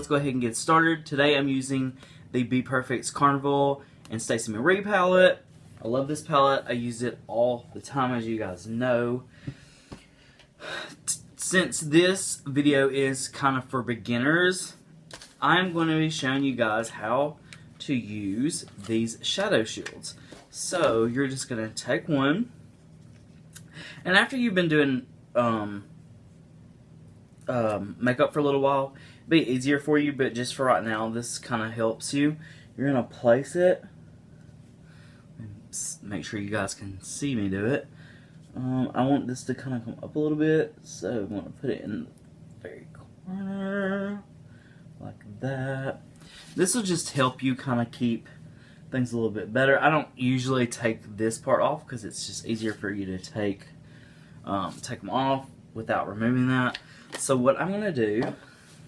let's go ahead and get started. Today I'm using the Be Perfect's Carnival and Stacy Marie palette. I love this palette. I use it all the time, as you guys know. Since this video is kind of for beginners, I'm going to be showing you guys how to use these shadow shields. So you're just going to take one, and after you've been doing makeup for a little while, it'll be easier for you, but just for right now, this kind of helps you. You're going to place it, make sure you guys can see me do it. I want this to kind of come up a little bit, so I'm going to put it in the very corner, like that. This will just help you kind of keep things a little bit better. I don't usually take this part off because it's just easier for you to take them off without removing that. So what I'm going to do,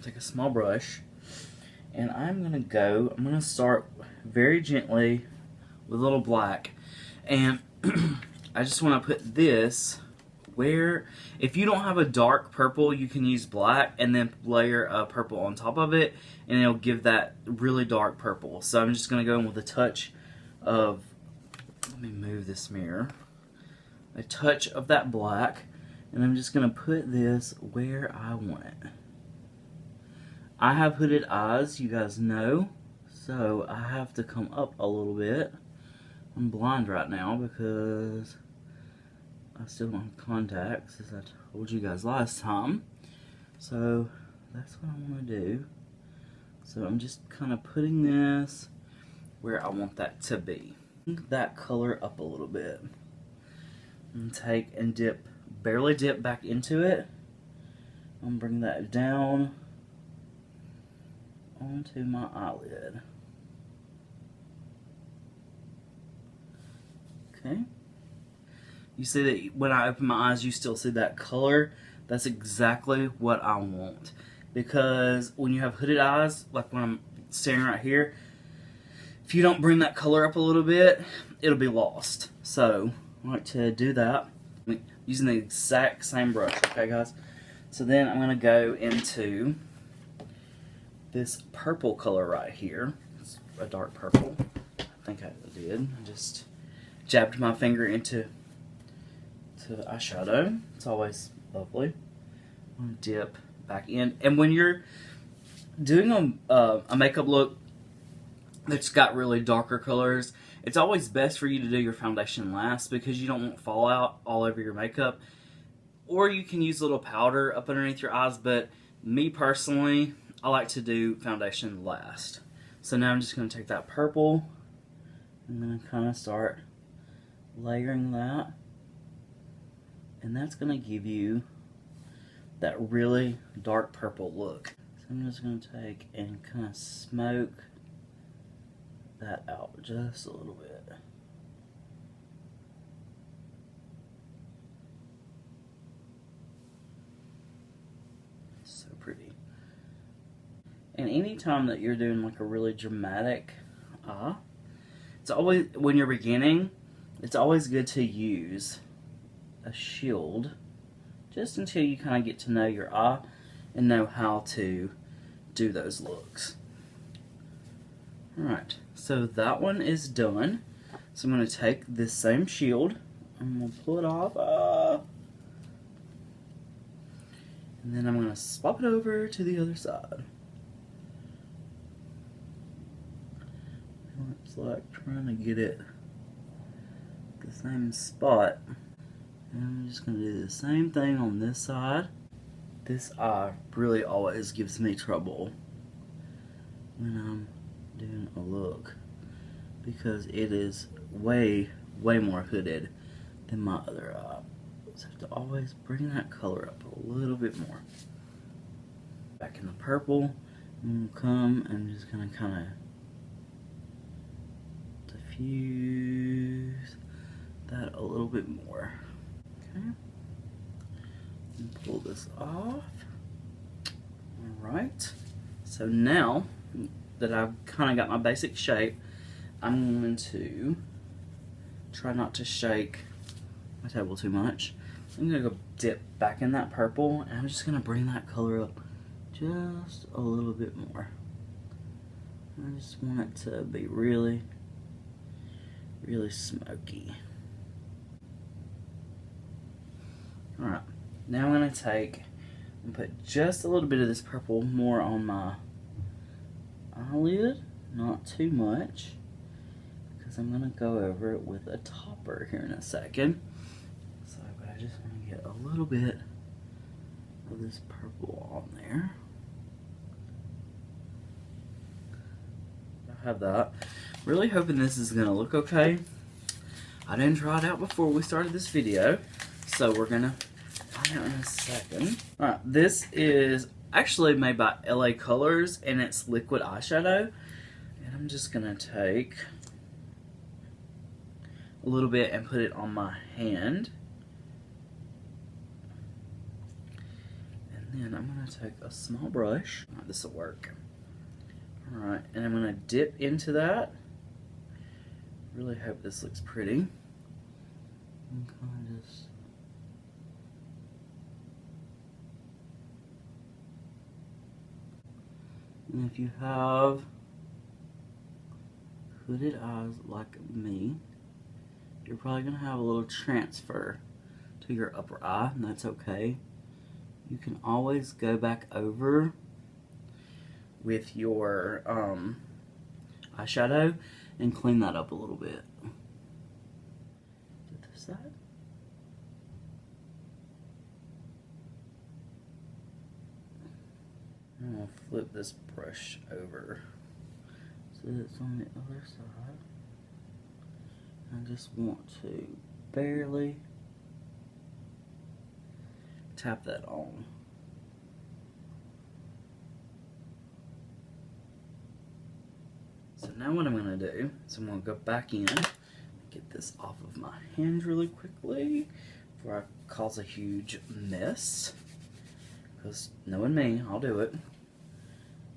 take a small brush, and I'm going to start very gently with a little black, and I just want to put this where, if you don't have a dark purple, you can use black and then layer a purple on top of it, and it'll give that really dark purple. So I'm just going to go in with a touch of, let me move this mirror, a touch of that black, and I'm just going to put this where I want it. I have hooded eyes, you guys know, so I have to come up a little bit. I'm blind right now because I still don't have contacts, as I told you guys last time. So that's what I want to do. So I'm just kind of putting this where I want that to be. That color up a little bit. And take and dip, barely dip back into it. And bring that down onto my eyelid. Okay. You see that when I open my eyes, you still see that color. That's exactly what I want. Because when you have hooded eyes, like when I'm staring right here, if you don't bring that color up a little bit, it'll be lost. So I like to do that using the exact same brush. Okay, guys? So then I'm going to go into this purple color right here. It's a dark purple. I think I did. I just jabbed my finger into the eyeshadow. It's always lovely. I'm going to dip back in. And when you're doing a makeup look that's got really darker colors, it's always best for you to do your foundation last because you don't want fallout all over your makeup. Or you can use a little powder up underneath your eyes, but me personally, I like to do foundation last. So now I'm just going to take that purple. I'm going to kind of start layering that. And that's going to give you that really dark purple look. So I'm just going to take and kind of smoke that out just a little bit. So pretty. And anytime that you're doing like a really dramatic eye, it's always, when you're beginning, it's always good to use a shield just until you kind of get to know your eye and know how to do those looks. Alright, so that one is done. So I'm going to take this same shield, I'm going to pull it off, and then I'm going to swap it over to the other side. It's like trying to get it the same spot. And I'm just going to do the same thing on this side. This eye really always gives me trouble when I'm doing a look because it is way more hooded than my other eye. So I have to always bring that color up a little bit more. Back in the purple, I'm going to come and just going to kind of diffuse that a little bit more. Okay. And pull this off. Alright. So now that I've kind of got my basic shape, I'm going to try not to shake my table too much. I'm going to go dip back in that purple, and I'm just going to bring that color up just a little bit more. I just want it to be really, really smoky. Alright, now I'm going to take and put just a little bit of this purple more on my eyelid, not too much, because I'm going to go over it with a topper here in a second. So, but I just want to get a little bit of this purple on there. I have that. Really hoping this is going to look okay. I didn't try it out before we started this video, so we're going to find out in a second. Alright, this is actually made by LA Colors, and it's liquid eyeshadow. And I'm just going to take a little bit and put it on my hand. And then I'm going to take a small brush. Oh, this will work. Alright, and I'm going to dip into that. Really hope this looks pretty. And kind of just... And if you have hooded eyes like me, you're probably going to have a little transfer to your upper eye, and that's okay. You can always go back over with your eyeshadow and clean that up a little bit. To this side. I'm going to flip this brush over so that it's on the other side. I just want to barely tap that on. So now what I'm going to do is I'm going to go back in, get this off of my hand really quickly before I cause a huge mess. Because knowing me, I'll do it.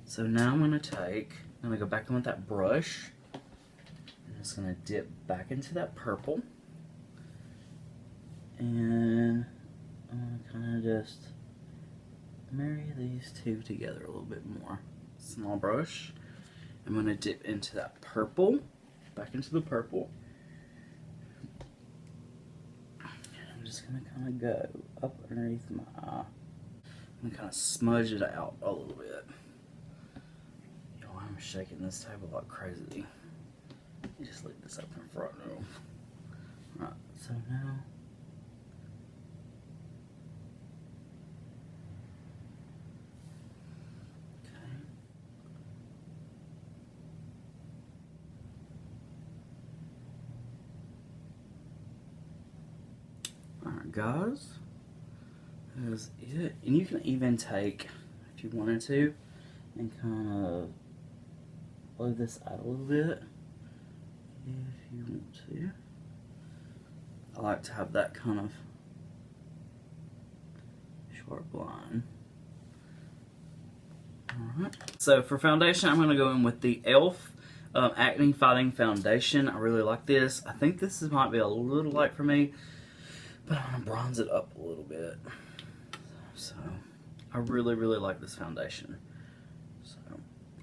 So now I'm going to go back in with that brush. I'm just going to dip back into that purple. And I'm going to kind of just marry these two together a little bit more. Small brush. I'm going to dip into that purple. Back into the purple. And I'm just going to kind of go up underneath my eye. And kind of smudge it out a little bit. Yo, I'm shaking this table like crazy. You just leave this up in front room. Alright, so now alright guys. That is it. And you can even take, if you wanted to, and kind of blow this out a little bit if you want to. I like to have that kind of sharp line. Alright. So for foundation, I'm going to go in with the e.l.f. Acne Fighting Foundation. I really like this. I think this might be a little light for me, but I'm going to bronze it up a little bit. So, I really, really like this foundation. So,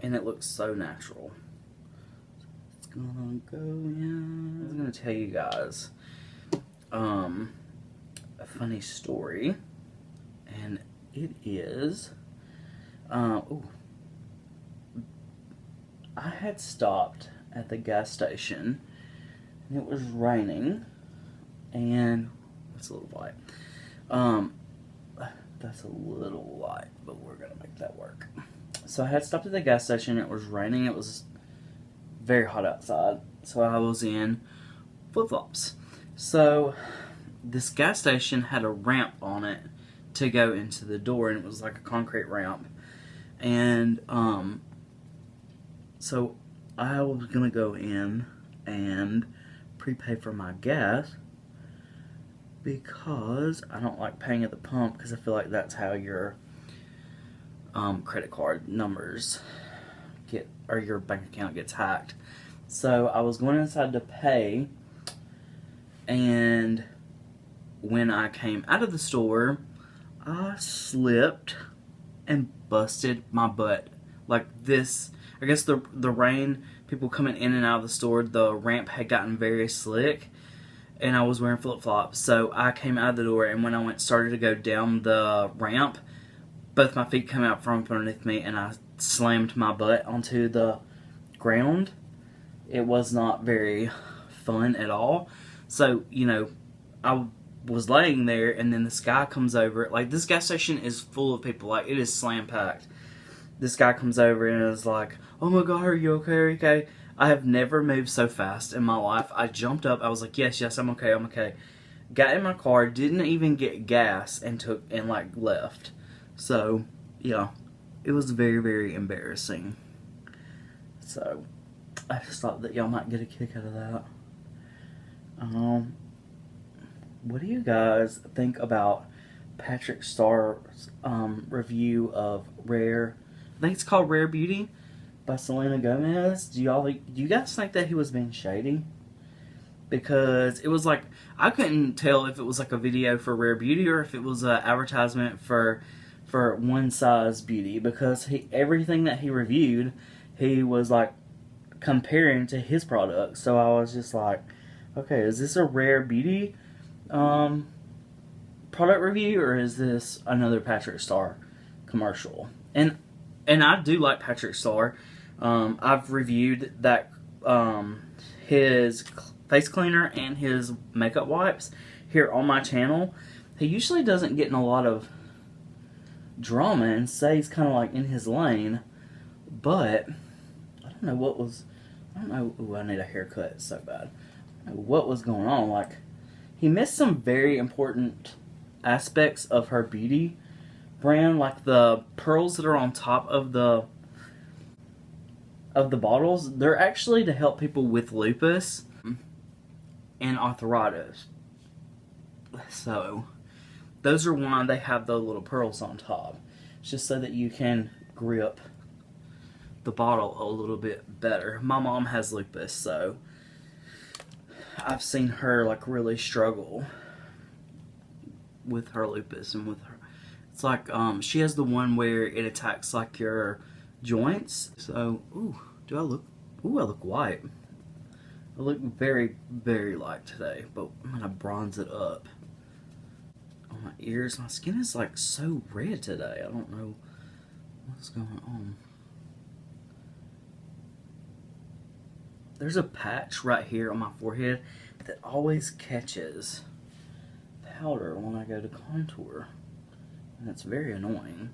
and it looks so natural. So it's gonna go in. I'm gonna tell you guys a funny story, and it is I had stopped at the gas station, and it was raining, and it's a little light. That's a little light, but we're gonna make that work. So I had stopped at the gas station. It was raining. It was very hot outside. So I was in flip-flops. So this gas station had a ramp on it to go into the door, and it was like a concrete ramp. And so I was gonna go in and prepay for my gas, because I don't like paying at the pump, because I feel like that's how your credit card numbers get, or your bank account gets hacked. So I was going inside to pay, and when I came out of the store, I slipped and busted my butt. Like this, I guess the rain, people coming in and out of the store, the ramp had gotten very slick, and I was wearing flip-flops. So I came out of the door, and when I started to go down the ramp, both my feet came out from underneath me, and I slammed my butt onto the ground. It was not very fun at all. So, you know, I was laying there, and then this guy comes over. Like, this gas station is full of people. Like, it is slam-packed. This guy comes over and is like, "Oh my God, are you okay? Are you okay?" I have never moved so fast in my life. I jumped up. I was like, yes, I'm okay, I'm okay. Got in my car, didn't even get gas, and left. So, yeah, it was very, very embarrassing. So, I just thought that y'all might get a kick out of that. What do you guys think about Patrick Starr's review of Rare? I think it's called Rare Beauty by Selena Gomez. Do you guys think that he was being shady? Because it was like, I couldn't tell if it was like a video for Rare Beauty or if it was an advertisement for One Size Beauty, because everything that he reviewed, he was like comparing to his product. So I was just like, okay, is this a Rare Beauty product review, or is this another Patrick Starr commercial? And I do like Patrick Starr. I've reviewed that his face cleaner and his makeup wipes here on my channel. He usually doesn't get in a lot of drama and stays kind of like in his lane, but I don't know what was. I don't know. Ooh, I need a haircut so bad. I don't know what was going on. Like, he missed some very important aspects of her beauty brand, like the pearls that are on top of the bottles. They're actually to help people with lupus and arthritis. So those are why they have the little pearls on top. It's just so that you can grip the bottle a little bit better. My mom has lupus, so I've seen her like really struggle with her lupus and with her. It's like she has the one where it attacks like your joints. So, I look white. I look very, very light today, but I'm gonna bronze it up on my ears. My skin is like so red today. I don't know what's going on. There's a patch right here on my forehead that always catches powder when I go to contour. And it's very annoying.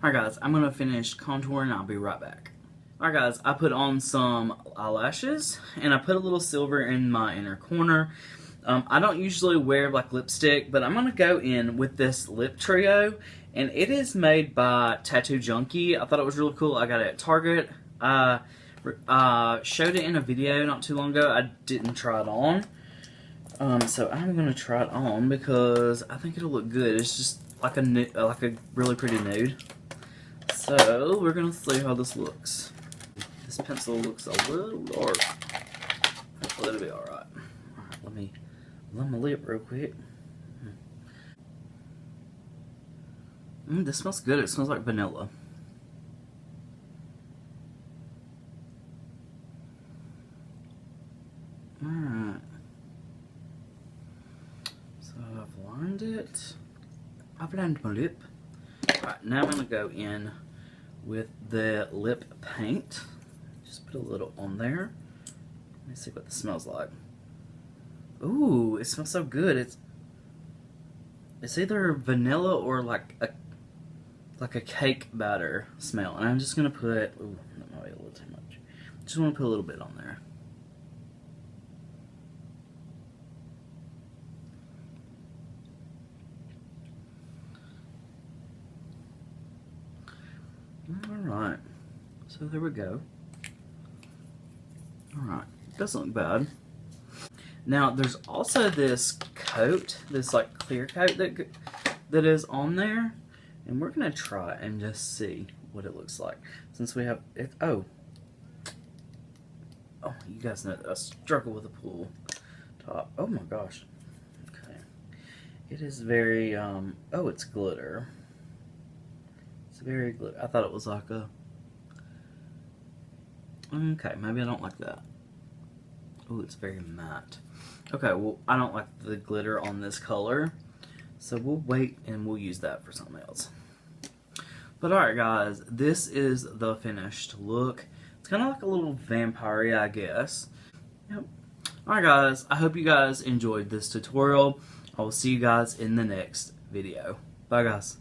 Alright guys, I'm going to finish contouring and I'll be right back. Alright guys, I put on some eyelashes and I put a little silver in my inner corner. I don't usually wear like lipstick, but I'm going to go in with this lip trio, and it is made by Tattoo Junkie. I thought it was really cool. I got it at Target. I showed it in a video not too long ago. I didn't try it on. So I'm going to try it on because I think it'll look good. It's just like a really pretty nude. So we're going to see how this looks. This pencil looks a little dark. Hopefully it'll be alright. Alright, let me blend my lip real quick. This smells good. It smells like vanilla. Alright. So I've lined it. I've lined my lip. Alright, now I'm going to go in with the lip paint. Just put a little on there. Let me see what this smells like. Ooh, it smells so good. It's either vanilla or like a cake batter smell. And I'm just going to put, ooh, that might be a little too much. Just want to put a little bit on there. Alright, so there we go. Alright, doesn't look bad. Now, there's also this coat, this like clear coat that is on there. And we're going to try and just see what it looks like. Since we have it, oh, you guys know that I struggle with a pool top. Oh my gosh. Okay. It is very, oh, it's glitter. It's very I thought it was like a... Okay, maybe I don't like that. Oh, it's very matte. Okay, well, I don't like the glitter on this color. So we'll wait and we'll use that for something else. But alright guys, this is the finished look. It's kind of like a little vampire, I guess. Yep. Alright guys, I hope you guys enjoyed this tutorial. I will see you guys in the next video. Bye guys.